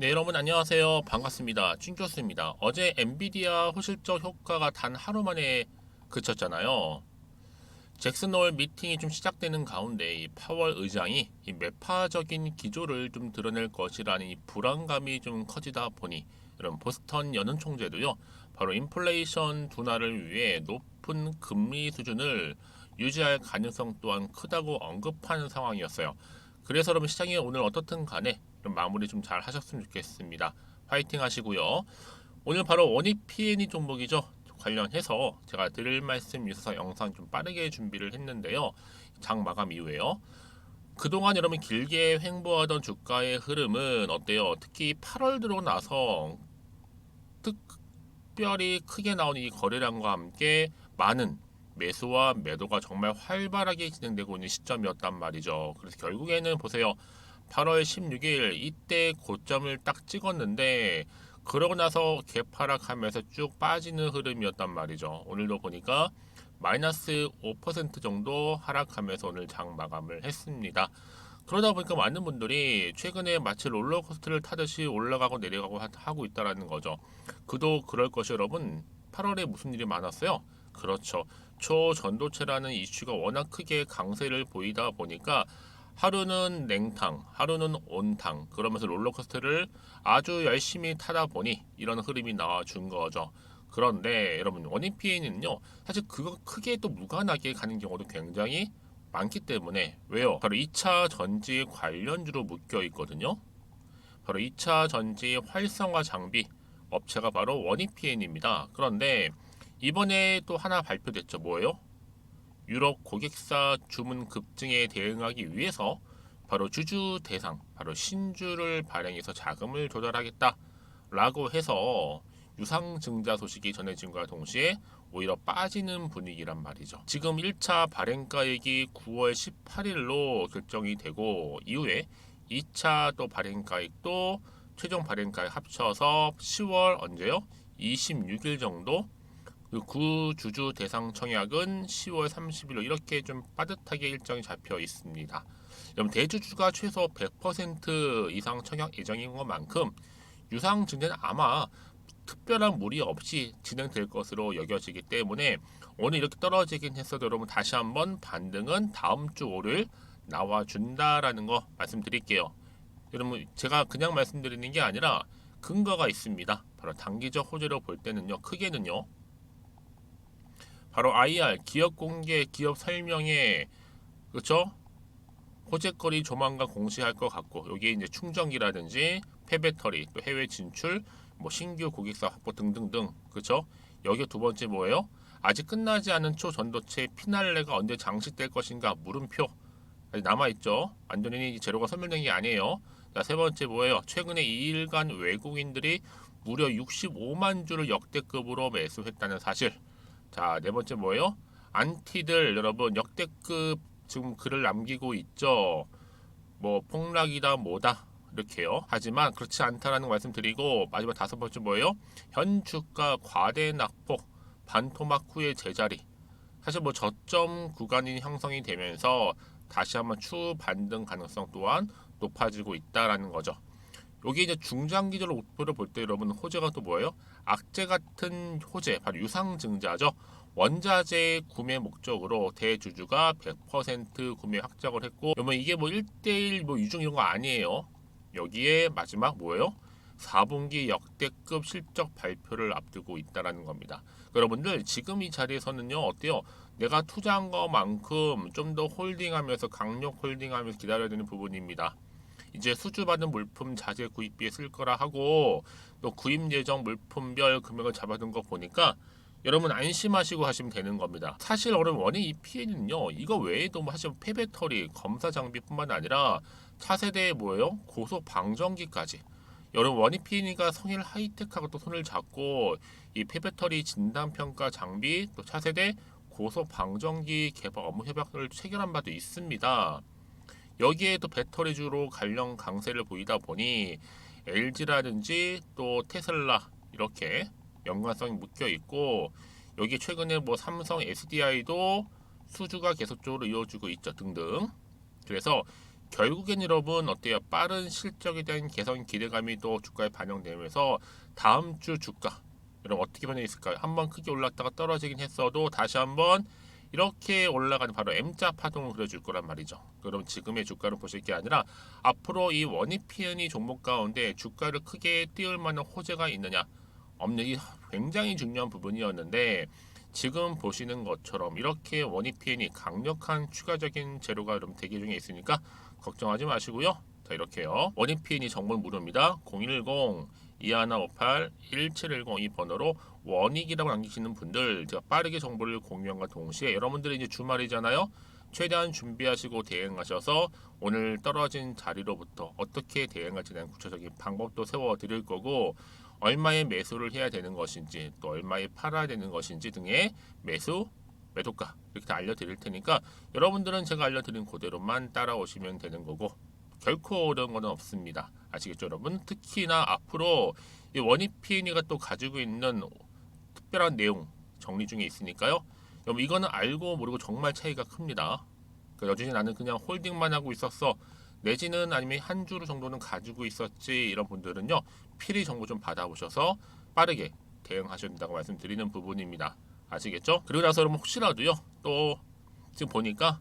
네, 여러분 안녕하세요. 반갑습니다. 춘교수입니다. 어제 엔비디아 호실적 효과가 단 하루 만에 그쳤잖아요. 잭슨 홀 미팅이 좀 시작되는 가운데 이 파월 의장이 이 매파적인 기조를 좀 드러낼 것이라는 이 불안감이 좀 커지다 보니 이런 보스턴 연은 총재도요. 바로 인플레이션 둔화를 위해 높은 금리 수준을 유지할 가능성 또한 크다고 언급하는 상황이었어요. 그래서 여러분 시장이 오늘 어떻든 간에 좀 마무리 좀 잘 하셨으면 좋겠습니다. 파이팅 하시고요. 오늘 바로 원익 PNE 종목이죠. 관련해서 제가 드릴 말씀 있어서 영상 좀 빠르게 준비를 했는데요. 장 마감 이후에요. 그동안 여러분 길게 횡보하던 주가의 흐름은 어때요? 특히 8월 들어오고 나서 특별히 크게 나오는 이 거래량과 함께 많은 매수와 매도가 정말 활발하게 진행되고 있는 시점이었단 말이죠. 그래서 결국에는 보세요. 8월 16일 이때 고점을 딱 찍었는데 그러고 나서 개파락하면서 쭉 빠지는 흐름이었단 말이죠. 오늘도 보니까 마이너스 5% 정도 하락하면서 오늘 장 마감을 했습니다. 그러다 보니까 많은 분들이 최근에 마치 롤러코스터를 타듯이 올라가고 내려가고 하고 있다라는 거죠. 그도 그럴 것이 여러분 8월에 무슨 일이 많았어요? 그렇죠. 초전도체라는 이슈가 워낙 크게 강세를 보이다 보니까 하루는 냉탕, 하루는 온탕 그러면서 롤러코스터를 아주 열심히 타다 보니 이런 흐름이 나와준 거죠. 그런데 여러분 원인 피해는요 사실 그거 크게 또 무관하게 가는 경우도 굉장히 많기 때문에 왜요? 바로 2차 전지 관련주로 묶여 있거든요. 바로 2차 전지 활성화 장비 업체가 바로 원익 PN입니다. 그런데 이번에 또 하나 발표됐죠. 뭐예요? 유럽 고객사 주문 급증에 대응하기 위해서 바로 주주 대상, 바로 신주를 발행해서 자금을 조달하겠다라고 해서 유상증자 소식이 전해진과 동시에 오히려 빠지는 분위기란 말이죠. 지금 1차 발행가액이 9월 18일로 결정이 되고 이후에 2차 또 발행가액도 최종 발행가액 합쳐서 10월 언제요? 26일 정도 그 구주주 대상 청약은 10월 30일로 이렇게 좀 빠듯하게 일정이 잡혀 있습니다. 그럼 대주주가 최소 100% 이상 청약 예정인 것만큼 유상 증대는 아마 특별한 무리 없이 진행될 것으로 여겨지기 때문에 오늘 이렇게 떨어지긴 했어도 여러분 다시 한번 반등은 다음 주 월요일 나와준다라는 거 말씀드릴게요. 여러분 제가 그냥 말씀드리는 게 아니라 근거가 있습니다. 바로 단기적 호재로 볼 때는요. 크게는요. 바로 IR 기업 공개 기업 설명에 그렇죠? 호재거리 조만간 공시할 것 같고 여기에 이제 충전기라든지 폐배터리 또 해외 진출 뭐 신규 고객사 확보 등등등 그렇죠? 여기 두 번째 뭐예요? 아직 끝나지 않은 초전도체 피날레가 언제 장식될 것인가 물음표 아직 남아있죠. 완전히 재료가 소멸된 게 아니에요. 자, 세 번째 뭐예요? 최근에 2일간 외국인들이 무려 65만 주를 역대급으로 매수했다는 사실. 자, 네 번째 뭐예요? 안티들 여러분 역대급 지금 글을 남기고 있죠. 뭐 폭락이다 뭐다 이렇게요. 하지만 그렇지 않다라는 말씀 드리고 마지막 다섯 번째 뭐예요? 현 주가 과대 낙폭 반토막 후의 제자리. 사실 뭐 저점 구간이 형성이 되면서 다시 한번 추후 반등 가능성 또한 높아지고 있다라는 거죠. 여기 이제 중장기적으로 목표를 볼 때 여러분 호재가 또 뭐예요? 악재 같은 호재, 바로 유상증자죠. 원자재 구매 목적으로 대주주가 100% 구매 확정을 했고, 여러분 이게 뭐 1대1 뭐 유중 이런 거 아니에요. 여기에 마지막 뭐예요? 4분기 역대급 실적 발표를 앞두고 있다라는 겁니다. 여러분들 지금 이 자리에서는요 어때요? 내가 투자한 것만큼 좀 더 홀딩하면서 강력 홀딩하면서 기다려야 되는 부분입니다. 이제 수주받은 물품 자재 구입비에 쓸 거라 하고 또 구입 예정 물품별 금액을 잡아둔 거 보니까 여러분 안심하시고 하시면 되는 겁니다. 사실 여러분 원인 이 피해는요 이거 외에도 뭐 사실 폐배터리 검사 장비뿐만 아니라 차세대 뭐예요 고속 방전기까지 여러분 원인 피해니까 성일 하이텍하고 또 손을 잡고 이 폐배터리 진단 평가 장비 또 차세대 고속 방전기 개발 업무 협약을 체결한 바도 있습니다. 여기에 또 배터리주로 관련 강세를 보이다 보니 LG라든지 또 테슬라 이렇게 연관성이 묶여 있고 여기 최근에 뭐 삼성 SDI도 수주가 계속적으로 이어지고 있죠 등등. 그래서 결국엔 여러분 어때요? 빠른 실적에 대한 개선 기대감이 또 주가에 반영되면서 다음 주 주가 여러분 어떻게 변해 있을까요? 한번 크게 올랐다가 떨어지긴 했어도 다시 한번 이렇게 올라가는 바로 M자 파동을 그려줄 거란 말이죠. 그럼 지금의 주가를 보실 게 아니라 앞으로 이 원익 P&E 종목 가운데 주가를 크게 띄울 만한 호재가 있느냐 없는 이 굉장히 중요한 부분이었는데 지금 보시는 것처럼 이렇게 원익 P&E 강력한 추가적인 재료가 여러분 대기 중에 있으니까 걱정하지 마시고요. 자 이렇게요. 원익 P&E 정보는 무료입니다. 010-2158-1710 이 번호로 원익이라고 남기시는 분들 제가 빠르게 정보를 공유함과 동시에 여러분들이 이제 주말이잖아요. 최대한 준비하시고 대응하셔서 오늘 떨어진 자리로부터 어떻게 대응할지에 대한 구체적인 방법도 세워 드릴 거고 얼마의 매수를 해야 되는 것인지 또 얼마에 팔아야 되는 것인지 등의 매수 매도가 이렇게 다 알려드릴 테니까 여러분들은 제가 알려드린 그대로만 따라오시면 되는 거고 결코 어려운 건 없습니다. 아시겠죠 여러분? 특히나 앞으로 이 원익 P&E가 또 가지고 있는 특별한 내용 정리 중에 있으니까요. 여러분 이거는 알고 모르고 정말 차이가 큽니다. 그러니까 여전히 나는 그냥 홀딩만 하고 있었어. 내지는 아니면 한 주 정도는 가지고 있었지 이런 분들은요. 필히 정보 좀 받아보셔서 빠르게 대응하셔야 된다고 말씀드리는 부분입니다. 아시겠죠? 그리고 나서 여러분 혹시라도요. 또 지금 보니까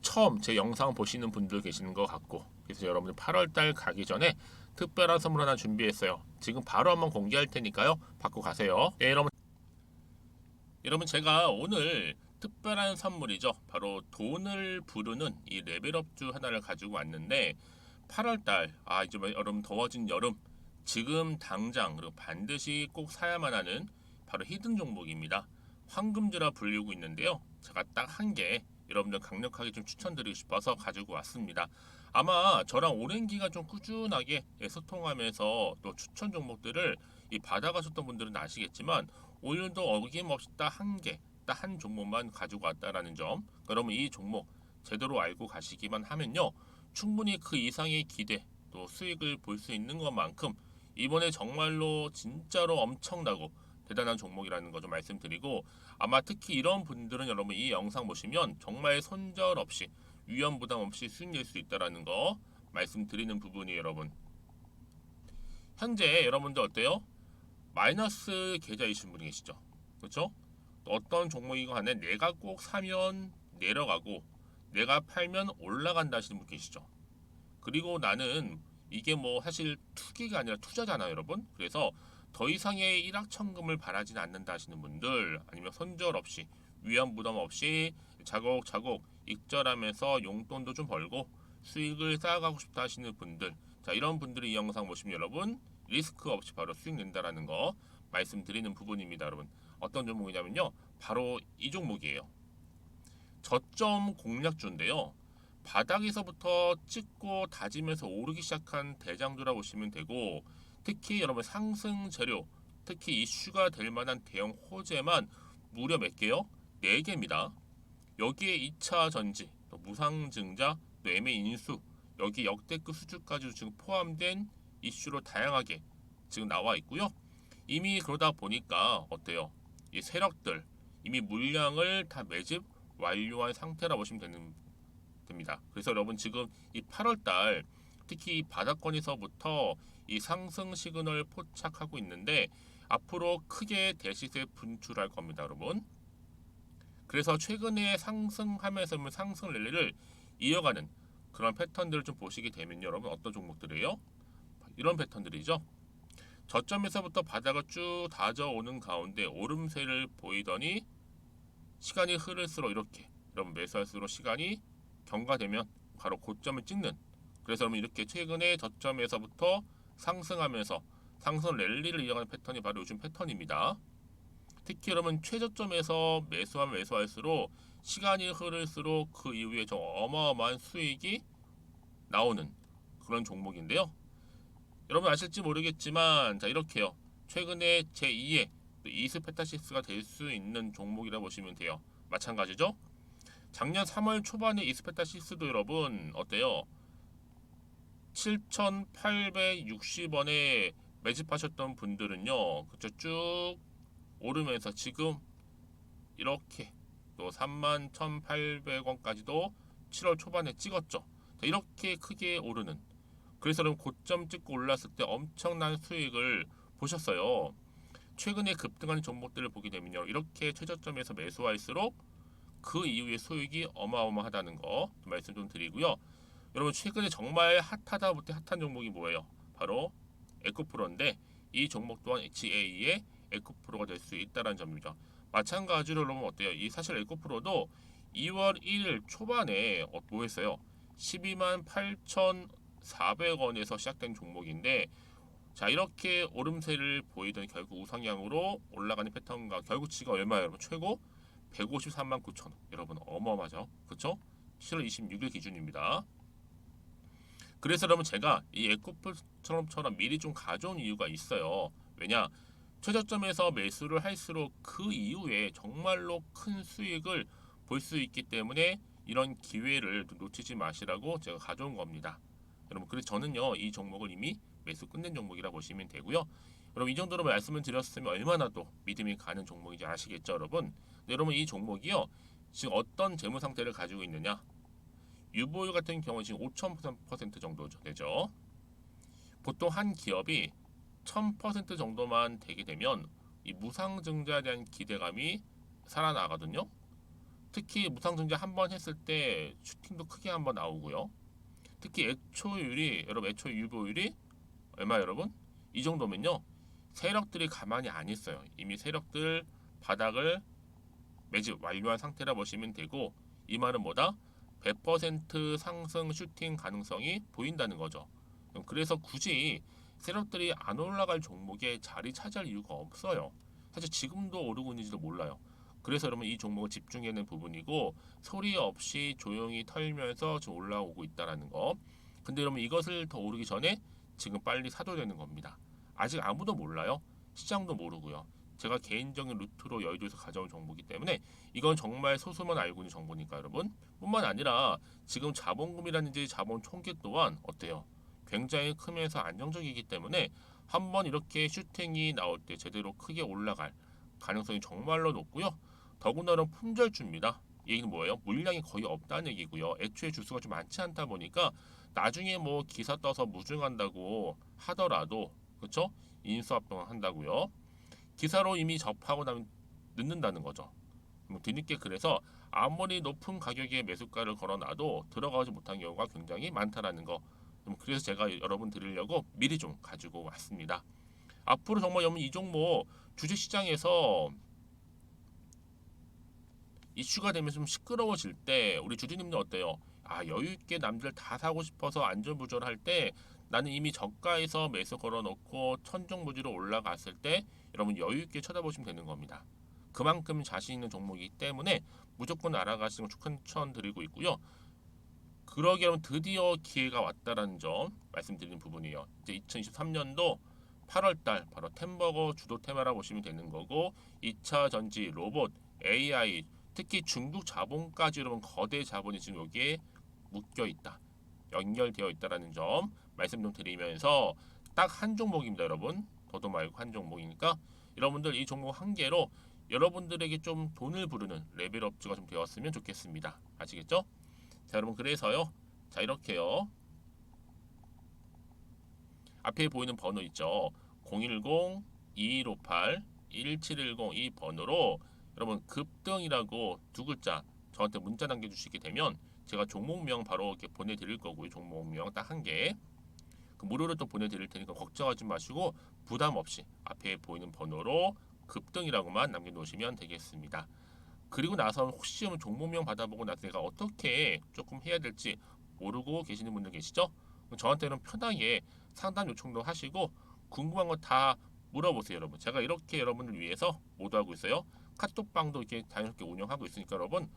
처음 제 영상 보시는 분들 계시는 것 같고 그래서 여러분들 8월달 가기 전에 특별한 선물 하나 준비했어요. 지금 바로 한번 공개할 테니까요. 받고 가세요. 네, 여러분 제가 오늘 특별한 선물이죠. 바로 돈을 부르는 이 레벨업주 하나를 가지고 왔는데 8월달 이제 여러분 더워진 여름 지금 당장 그리고 반드시 꼭 사야만 하는 바로 히든 종목입니다. 황금주라 불리고 있는데요. 제가 딱 한 개 여러분들 강력하게 좀 추천드리고 싶어서 가지고 왔습니다. 아마 저랑 오랜 기간 좀 꾸준하게 소통하면서 또 추천 종목들을 받아가셨던 분들은 아시겠지만 오늘도 어김없이 딱 한 개, 딱 한 종목만 가지고 왔다라는 점. 그러면 이 종목 제대로 알고 가시기만 하면요. 충분히 그 이상의 기대 또 수익을 볼 수 있는 것만큼 이번에 정말로 진짜로 엄청나고 대단한 종목이라는 거 좀 말씀드리고 아마 특히 이런 분들은 여러분 이 영상 보시면 정말 손절 없이 위험 부담 없이 수익 낼 수 있다라는 거 말씀드리는 부분이 여러분. 현재 여러분들 어때요? 마이너스 계좌이신 분이 계시죠? 그렇죠? 어떤 종목이건 간에 내가 꼭 사면 내려가고 내가 팔면 올라간다 하시는 분 계시죠? 그리고 나는 이게 뭐 사실 투기가 아니라 투자잖아요, 여러분. 그래서 더 이상의 일확천금을 바라진 않는다 하시는 분들 아니면 손절 없이 위험 부담 없이 차곡차곡 익절하면서 용돈도 좀 벌고 수익을 쌓아가고 싶다 하시는 분들 자 이런 분들이 이 영상 보시면 여러분 리스크 없이 바로 수익 낸다라는 거 말씀드리는 부분입니다, 여러분. 어떤 종목이냐면요. 바로 이 종목이에요. 저점 공략주인데요. 바닥에서부터 찍고 다지면서 오르기 시작한 대장주라 보시면 되고 특히 여러분 상승 재료 특히 이슈가 될 만한 대형 호재만 무려 몇 개요? 4개입니다. 여기에 2차 전지, 또 무상증자, 또 매매 인수 여기 역대급 수주까지 지금 포함된 이슈로 다양하게 지금 나와 있고요. 이미 그러다 보니까 어때요? 이 세력들 이미 물량을 다 매집 완료한 상태라 보시면 됩니다. 그래서 여러분 지금 이 8월달 특히 이 바닥권에서부터 이 상승 시그널 포착하고 있는데 앞으로 크게 대시세 분출할 겁니다, 여러분. 그래서 최근에 상승하면서 상승 랠리를 이어가는 그런 패턴들을 좀 보시게 되면 여러분 어떤 종목들이에요? 이런 패턴들이죠. 저점에서부터 바닥을 쭉 다져오는 가운데 오름세를 보이더니 시간이 흐를수록 이렇게 여러분 매수할수록 시간이 경과되면 바로 고점을 찍는 그래서 여러분 이렇게 최근에 저점에서부터 상승하면서 상승 랠리를 이어가는 패턴이 바로 요즘 패턴입니다. 특히 여러분 최저점에서 매수하면 매수할수록 시간이 흐를수록 그 이후에 좀 어마어마한 수익이 나오는 그런 종목인데요. 여러분 아실지 모르겠지만 자 이렇게요. 최근에 제2의 이스페타시스가 될 수 있는 종목이라 보시면 돼요. 마찬가지죠. 작년 3월 초반에 이스페타시스도 여러분 어때요? 7,860원에 매집하셨던 분들은요. 그쵸 쭉 오르면서 지금 이렇게 또 31,800원까지도 7월 초반에 찍었죠. 자, 이렇게 크게 오르는, 그래서 여러분 고점 찍고 올랐을 때 엄청난 수익을 보셨어요. 최근에 급등하는 종목들을 보게 되면요, 이렇게 최저점에서 매수할수록 그 이후에 수익이 어마어마하다는 거 말씀 좀 드리고요. 여러분 최근에 정말 핫하다 못해 핫한 종목이 뭐예요? 바로 에코프로인데, 이 종목 또한 HA의 에코프로가 될 수 있다는 점이죠. 마찬가지로 여러분 어때요? 이 사실 에코프로도 2월 1일 초반에 뭐 했어요? 12만 8,400원에서 시작된 종목인데, 자 이렇게 오름세를 보이던 결국 우상향으로 올라가는 패턴과 결국치가 얼마예요? 여러분 최고 153만 9천 원. 여러분 어마어마하죠, 그렇죠? 7월 26일 기준입니다. 그래서 여러분 제가 이 에코프처럼 미리 좀 가져온 이유가 있어요. 왜냐? 최저점에서 매수를 할수록 그 이후에 정말로 큰 수익을 볼 수 있기 때문에 이런 기회를 놓치지 마시라고 제가 가져온 겁니다. 여러분 그래서 저는요 이 종목을 이미 매수 끝낸 종목이라 보시면 되고요. 여러분 이 정도로 말씀을 드렸으면 얼마나 또 믿음이 가는 종목인지 아시겠죠, 여러분? 네, 여러분 이 종목이요 지금 어떤 재무 상태를 가지고 있느냐? 유보율 같은 경우 지금 5,000% 정도 되죠. 보통 한 기업이 1,000% 정도만 되게 되면 이 무상증자에 대한 기대감이 살아나거든요. 특히 무상증자 한 번 했을 때 슈팅도 크게 한번 나오고요. 특히 애초율이, 여러분 애초 유보율이 얼마 여러분? 이 정도면요, 세력들이 가만히 안 있어요. 이미 세력들 바닥을 매집 완료한 상태라 보시면 되고, 이 말은 뭐다? 100% 상승 슈팅 가능성이 보인다는 거죠. 그래서 굳이 세력들이 안 올라갈 종목에 자리 차지할 이유가 없어요. 사실 지금도 오르고 있는지도 몰라요. 그래서 여러분 이 종목을 집중해야 하는 부분이고, 소리 없이 조용히 털면서 지금 올라오고 있다는 거. 근데 여러분 이것을 더 오르기 전에 지금 빨리 사둬야 되는 겁니다. 아직 아무도 몰라요. 시장도 모르고요. 제가 개인적인 루트로 여의도에서 가져온 정보이기 때문에 이건 정말 소수만 알고 있는 정보니까 여러분. 뿐만 아니라 지금 자본금이라든지 자본 총계 또한 어때요? 굉장히 크면서 안정적이기 때문에 한번 이렇게 슈팅이 나올 때 제대로 크게 올라갈 가능성이 정말로 높고요. 더군다나 품절주입니다. 이 얘기는 뭐예요? 물량이 거의 없다는 얘기고요. 애초에 주수가 좀 많지 않다 보니까 나중에 뭐 기사 떠서 무증한다고 하더라도, 그렇죠? 인수합병 한다고요. 기사로 이미 접하고 나면 늦는다는 거죠. 뒤늦게, 그래서 아무리 높은 가격에 매수가를 걸어놔도 들어가지 못한 경우가 굉장히 많다라는 거. 그래서 제가 여러분 드리려고 미리 좀 가지고 왔습니다. 앞으로 정말 여러분 이 종목 주식시장에서 이슈가 되면 좀 시끄러워질 때 우리 주주님들 어때요? 아, 여유 있게 남들 다 사고 싶어서 안전부절할 때 나는 이미 저가에서 매수 걸어놓고 천정부지로 올라갔을 때 여러분 여유 있게 쳐다보시면 되는 겁니다. 그만큼 자신 있는 종목이기 때문에 무조건 알아가시는 걸 추천드리고 있고요. 그러기 여러분 드디어 기회가 왔다라는 점 말씀드리는 부분이에요. 이제 2023년도 8월달 바로 템버거 주도 테마라 보시면 되는 거고, 2차 전지, 로봇, AI, 특히 중국 자본까지 여러분 거대 자본이 지금 여기에 묶여 있다, 연결되어 있다라는 점 말씀 좀 드리면서 딱 한 종목입니다, 여러분. 더도 말고 한 종목이니까 여러분들 이 종목 한 개로 여러분들에게 좀 돈을 부르는 레벨업주가 좀 되었으면 좋겠습니다. 아시겠죠? 자, 여러분 그래서요. 자, 이렇게요. 앞에 보이는 번호 있죠. 010-2158-1710 이 번호로 여러분 급등이라고 두 글자 저한테 문자 남겨주시게 되면 제가 종목명 바로 이렇게 보내드릴 거고요. 종목명 딱 한 개. 그 무료로 또 보내드릴 테니까 걱정하지 마시고 부담 없이 앞에 보이는 번호로 급등이라고만 남겨놓으시면 되겠습니다. 그리고 나서 혹시 종목명 받아보고 나서 내가 어떻게 조금 해야 될지 모르고 계시는 분들 계시죠? 저한테는 편하게 상담 요청도 하시고 궁금한 거 다 물어보세요, 여러분. 제가 이렇게 여러분을 위해서 모두하고 있어요. 카톡방도 이렇게 자연스럽게 운영하고 있으니까 여러분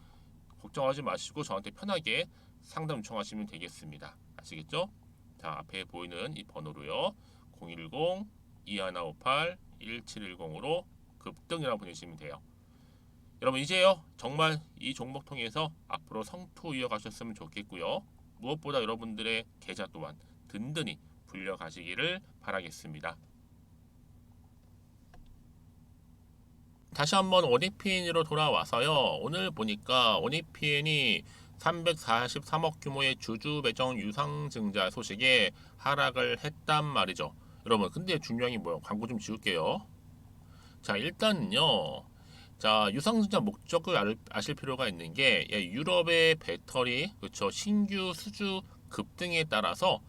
걱정하지 마시고 저한테 편하게 상담 요청하시면 되겠습니다. 아시겠죠? 자, 앞에 보이는 이 번호로요. 010-2158-1710으로 급등이라고 보내시면 돼요. 여러분 이제요 정말 이 종목 통해서 앞으로 성투 이어가셨으면 좋겠고요. 무엇보다 여러분들의 계좌 또한 든든히 불려가시기를 바라겠습니다. 다시 한번 원익핀으로 돌아와서요. 오늘 보니까 원익핀이 343억 규모의 주주 배정 유상증자 소식에 하락을 했단 말이죠. 여러분, 근데 중요한 게 뭐예요? 광고 좀 지울게요. 자, 일단은요. 자, 유상증자 목적을 아실 필요가 있는 게 유럽의 배터리, 그렇죠? 신규 수주 급등에 따라서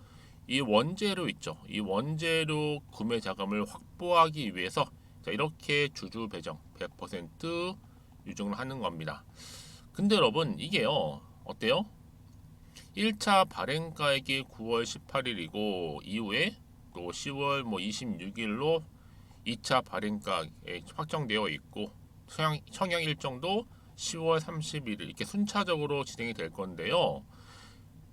이 원재료 있죠. 이 원재료 구매 자금을 확보하기 위해서 자, 이렇게 주주 배정 100% 유증을 하는 겁니다. 근데 여러분, 이게요. 어때요? 1차 발행가액이 9월 18일이고 이후에 또 10월 26일로 2차 발행가액 확정되어 있고 청약 일정도 10월 31일 이렇게 순차적으로 진행이 될 건데요.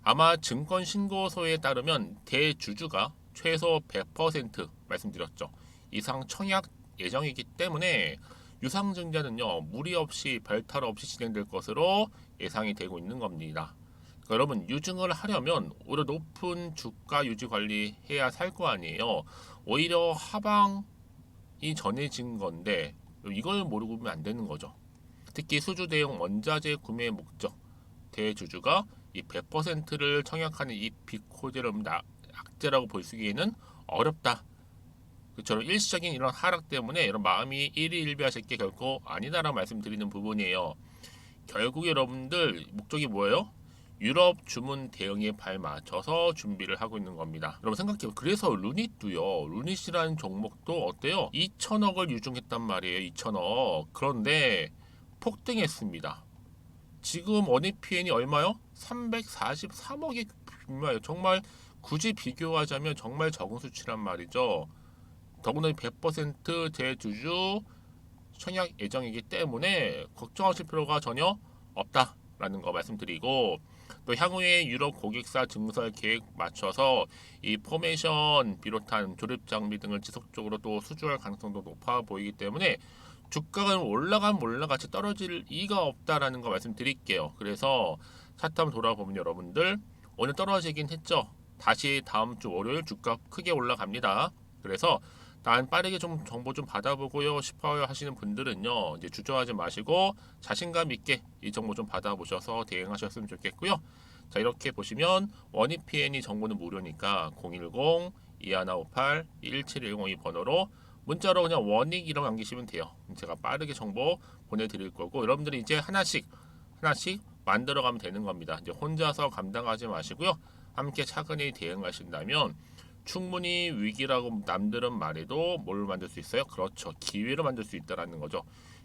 아마 증권신고서에 따르면 대주주가 최소 100% 말씀드렸죠. 이상 청약 예정이기 때문에 유상증자는요 무리 없이 별탈 없이 진행될 것으로 예상이 되고 있는 겁니다. 그러니까 여러분 유증을 하려면 오히려 높은 주가 유지 관리해야 살 거 아니에요. 오히려 하방이 전해진 건데 이걸 모르고 보면 안 되는 거죠. 특히 수주 대용 원자재 구매 목적 대주주가 이 100%를 청약하는 이 빅코제를 악재라고 볼 수 있기에는 어렵다. 그처럼 일시적인 이런 하락 때문에 이런 마음이 일희일비하실 게 결코 아니다라고 말씀드리는 부분이에요. 결국 여러분들 목적이 뭐예요? 유럽 주문 대응에 발맞춰서 준비를 하고 있는 겁니다. 여러분 생각해요. 그래서 루닛도요. 루닛이라는 종목도 어때요? 2천억을 유증했단 말이에요. 2천억. 그런데 폭등했습니다. 지금 원익PN이 얼마요? 343억이 얼마예요? 정말 굳이 비교하자면 정말 적은 수치란 말이죠. 더구나 100% 대주주 청약 예정이기 때문에 걱정하실 필요가 전혀 없다라는 거 말씀드리고 또 향후에 유럽 고객사 증설 계획 맞춰서 이 포메이션 비롯한 조립 장비 등을 지속적으로 또 수주할 가능성도 높아 보이기 때문에 주가가 올라가면 올라같이 떨어질 이가 없다라는 거 말씀드릴게요. 그래서 차트 한번 돌아보면 여러분들 오늘 떨어지긴 했죠. 다시 다음 주 월요일 주가 크게 올라갑니다. 그래서 난 빠르게 좀 정보 좀 받아보고요 싶어요 하시는 분들은요 이제 주저하지 마시고 자신감 있게 이 정보 좀 받아보셔서 대응하셨으면 좋겠고요. 자 이렇게 보시면 원익PN이 정보는 무료니까 010-2158-1710 이 번호로 문자로 그냥 원익이라고 남기시면 돼요. 제가 빠르게 정보 보내드릴 거고 여러분들이 이제 하나씩 만들어가면 되는 겁니다. 이제 혼자서 감당하지 마시고요. 함께 차근히 대응하신다면 충분히 위기라고 남들은 말해도 뭘 만들 수 있어요? 그렇죠. 기회를 만들 수 있다는 거죠.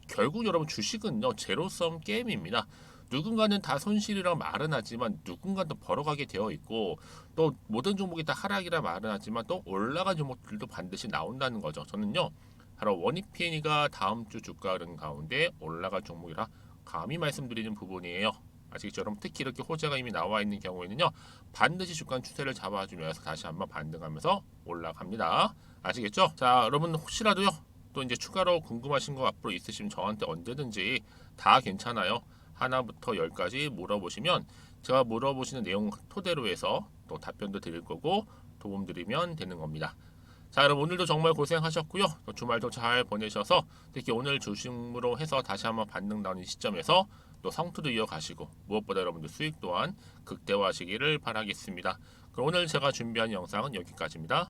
결국 여러분 주식은요. 제로섬 게임입니다. 누군가는 다 손실이라고 말은 하지만 누군가는 또 벌어가게 되어 있고 또 모든 종목이 다 하락이라 말은 하지만 또 올라간 종목들도 반드시 나온다는 거죠. 저는요. 바로 원익PN이가 다음 주 주가 흐름 가운데 올라갈 종목이라 감히 말씀드리는 부분이에요. 아시겠죠? 여러분 특히 이렇게 호재가 이미 나와 있는 경우에는요 반드시 주간 추세를 잡아주면서 다시 한번 반등하면서 올라갑니다. 아시겠죠? 자 여러분 혹시라도요 또 이제 추가로 궁금하신 거 앞으로 있으시면 저한테 언제든지 다 괜찮아요. 하나부터 열까지 물어보시면 제가 물어보시는 내용 토대로 해서 또 답변도 드릴 거고 도움 드리면 되는 겁니다. 자 여러분 오늘도 정말 고생하셨고요. 또 주말도 잘 보내셔서 특히 오늘 주식으로 해서 다시 한번 반등 나오는 시점에서 또 성투도 이어가시고 무엇보다 여러분들 수익 또한 극대화하시기를 바라겠습니다. 그럼 오늘 제가 준비한 영상은 여기까지입니다.